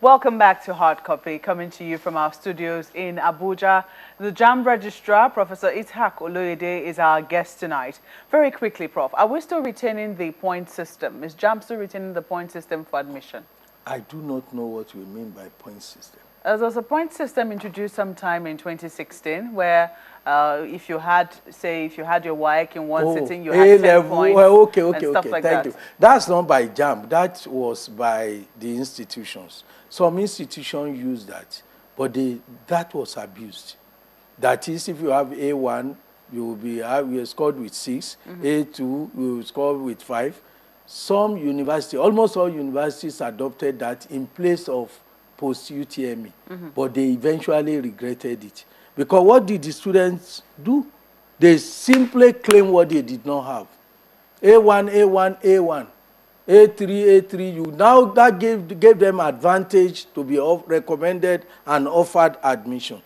Welcome back to Hard Copy, coming to you from our studios in Abuja. The Jamb Registrar, Professor Ishaq Oloyede, is our guest tonight. Very quickly, Prof, are we still retaining the point system? Is Jamb still retaining the point system for admission? I do not know what you mean by point system. There was a point system introduced sometime in 2016 where if you had your WAEC in one sitting, you had 10 points. Well, okay, Like thank you. That's not by Jamb. That was by the institutions. Some institutions use that, but that was abused. That is, if you have A1, you scored with 6, A2, you scored with 5. Some universities, almost all universities adopted that in place of post-UTME, but they eventually regretted it. Because what did the students do? They simply claim what they did not have. A1, A1, A1. A3, A3, now that gave them advantage to be recommended and offered admission.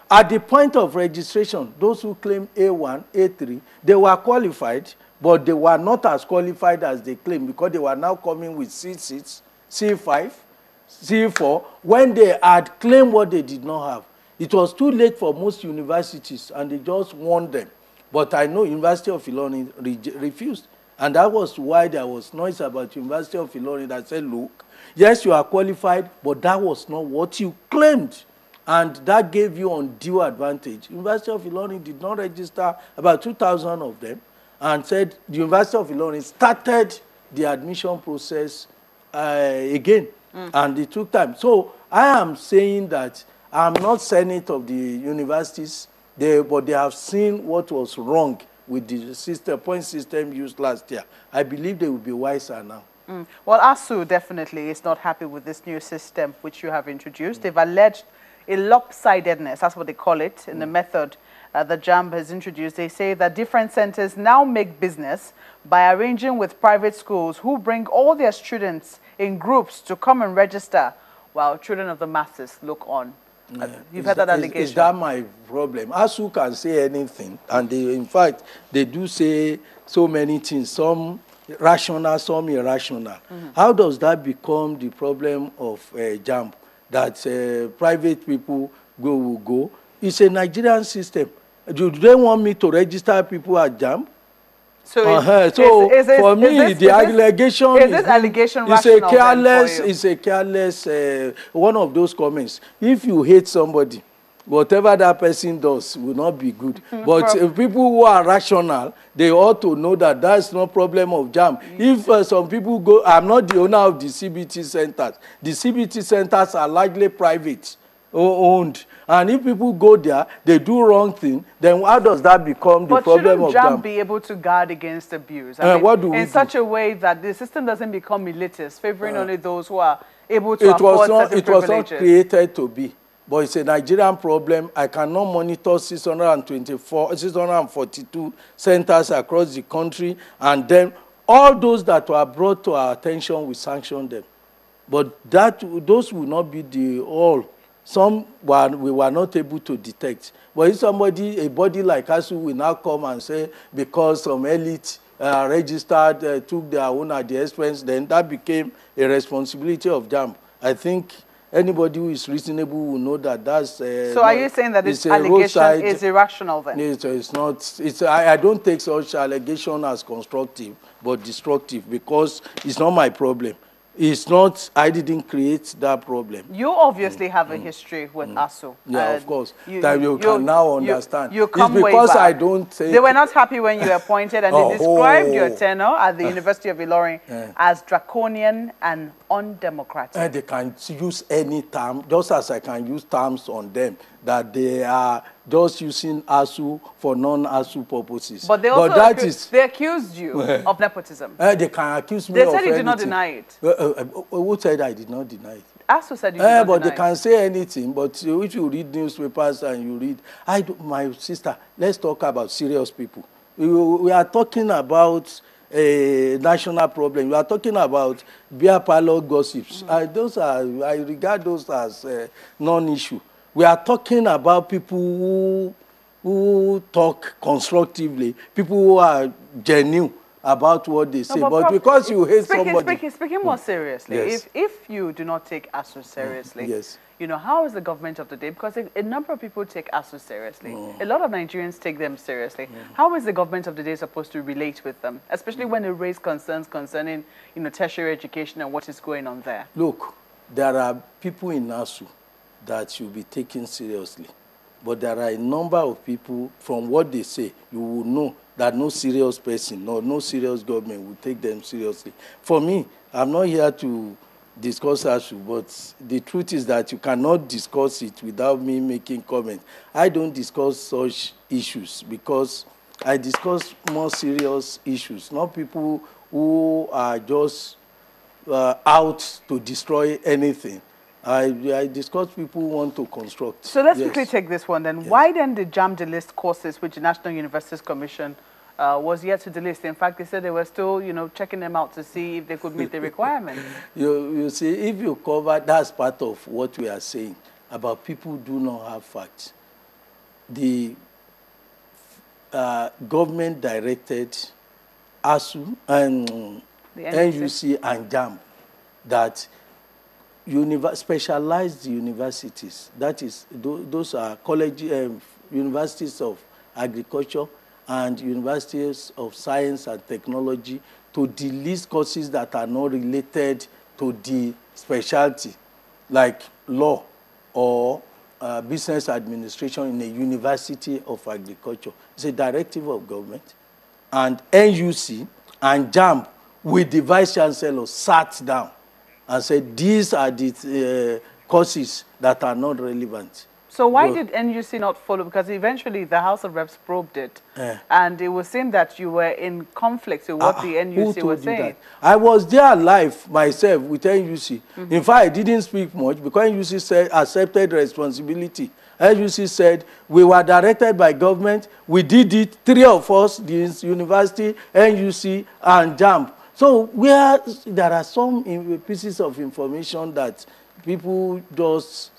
At the point of registration, those who claim A1, A3, they were qualified, but they were not as qualified as they claim because they were now coming with C6, C5, C4, when they had claimed what they did not have. It was too late for most universities, and they just warned them. But I know University of Ilorin refused. And that was why there was noise about University of Ilorin that said, look, yes, you are qualified, but that was not what you claimed. And that gave you undue advantage. University of Ilorin did not register about 2,000 of them and said the University of Ilorin started the admission process again. And it took time. So I am saying that I'm not Senate of the universities, but they have seen what was wrong with the point system used last year. I believe they will be wiser now. Well, ASU definitely is not happy with this new system which you have introduced. They've alleged a lopsidedness, that's what they call it, in the method that Jamb has introduced. They say that different centers now make business by arranging with private schools who bring all their students in groups to come and register while children of the masses look on. You've heard that allegation. Is that my problem? ASU can say anything, and in fact, they do say so many things, some rational, some irrational. How does that become the problem of Jamb, that private people will go? It's a Nigerian system. Do they want me to register people at Jamb? So, for me, the allegation is this allegation rational it's a careless one of those comments. If you hate somebody, whatever that person does will not be good. But people who are rational, they ought to know that that's no problem of Jamb. If some people go, I'm not the owner of the CBT centers. The CBT centers are largely private owned. And if people go there, they do wrong thing, then how does that become the problem of Jamb? But shouldn't Jamb be able to guard against abuse? I mean, what do we in such a way that the system doesn't become elitist, favoring only those who are able to afford certain privileges? It was not created to be, but it's a Nigerian problem. I cannot monitor 642 centers across the country, and then all those that were brought to our attention, we sanction them. But those will not be the all. Some we were not able to detect. But if a body like ASU will now come and say, because some elite registered, took their own at the expense, then that became a responsibility of Jamb. I think anybody who is reasonable will know that that's... so are you saying that this allegation is irrational then? It's not. I don't take such allegation as constructive, but destructive, because it's not my problem. It's not, I didn't create that problem. You obviously have a history with ASU. Yeah, of course. You can now understand. You come it's because way back. I don't say... They were not happy when you were appointed, and they described your tenure at the University of Ilorin as draconian and undemocratic. They can use any term, just as I can use terms on them, that they are just using ASU for non-ASU purposes. But they also they accused you of nepotism. They can accuse me of anything. They said you did not deny it. Who said I did not deny it? ASU said you did not but deny they can say anything. But if you read newspapers and you read... my sister, let's talk about serious people. We are talking about a national problem. We are talking about beer parlor gossips. I regard those as non-issue. We are talking about people who talk constructively, people who are genuine about what they say, but Prof, because you hate somebody. Speaking more seriously, Yes. if you do not take ASU seriously, Yes. you know, how is the government of the day? Because a number of people take ASU seriously. A lot of Nigerians take them seriously. How is the government of the day supposed to relate with them, especially when they raise concerns concerning, you know, tertiary education and what is going on there? Look, there are people in ASU that should be taken seriously. But there are a number of people, from what they say, you will know that no serious person, no serious government will take them seriously. For me, I'm not here to discuss ASU, but the truth is that you cannot discuss it without me making comment. I don't discuss such issues because I discuss more serious issues, not people who are just out to destroy anything. I discuss people who want to construct. So let's quickly take this one then. Yes. Why then did Jamb delist courses which the National Universities Commission was yet to delist? In fact, they said they were still, you know, checking them out to see if they could meet the requirements. You see, if you cover, that's part of what we are saying about people who do not have facts. The government directed ASU and the NUC and Jamb that specialized universities, that is, those are universities of agriculture and universities of science and technology, to delist courses that are not related to the specialty, like law or business administration in a university of agriculture. It's a directive of government. And NUC and Jamb, with the vice chancellor, sat down and said, these are the courses that are not relevant. So why did NUC not follow? Because eventually the House of Reps probed it, and it was saying that you were in conflict with what the NUC was saying. I was there live myself with NUC. In fact, I didn't speak much because NUC said accepted responsibility. NUC said we were directed by government. We did it. 3 of us, the university, NUC, and Jamb. So there are some pieces of information that people just...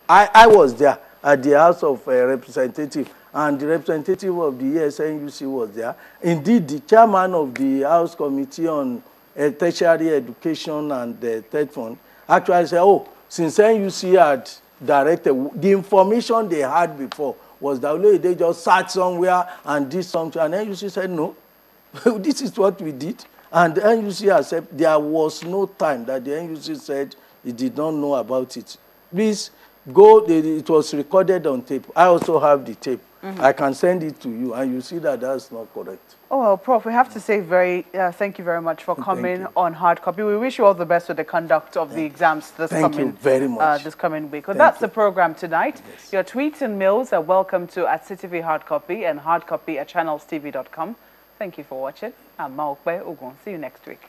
I was there at the House of Representatives, and the representative of the ESNUC was there. Indeed, the chairman of the House Committee on Tertiary Education and the Third Fund actually said, oh, since NUC had directed, the information they had before was that they just sat somewhere and did something, and NUC said, no, this is what we did. And the NUC accepted. There was no time that the NUC said he did not know about it. Please go, it was recorded on tape. I also have the tape. I can send it to you, and you see that that's not correct. Oh, well, Prof, we have to say thank you very much for coming on Hard Copy. We wish you all the best with the conduct of the exams this coming week. Well, that's the program tonight. Yes. Your tweets and mails are welcome to @CTV Hard Copy and hardcopy@channelstv.com. Thank you for watching. I'm Maokwe Ogun. See you next week.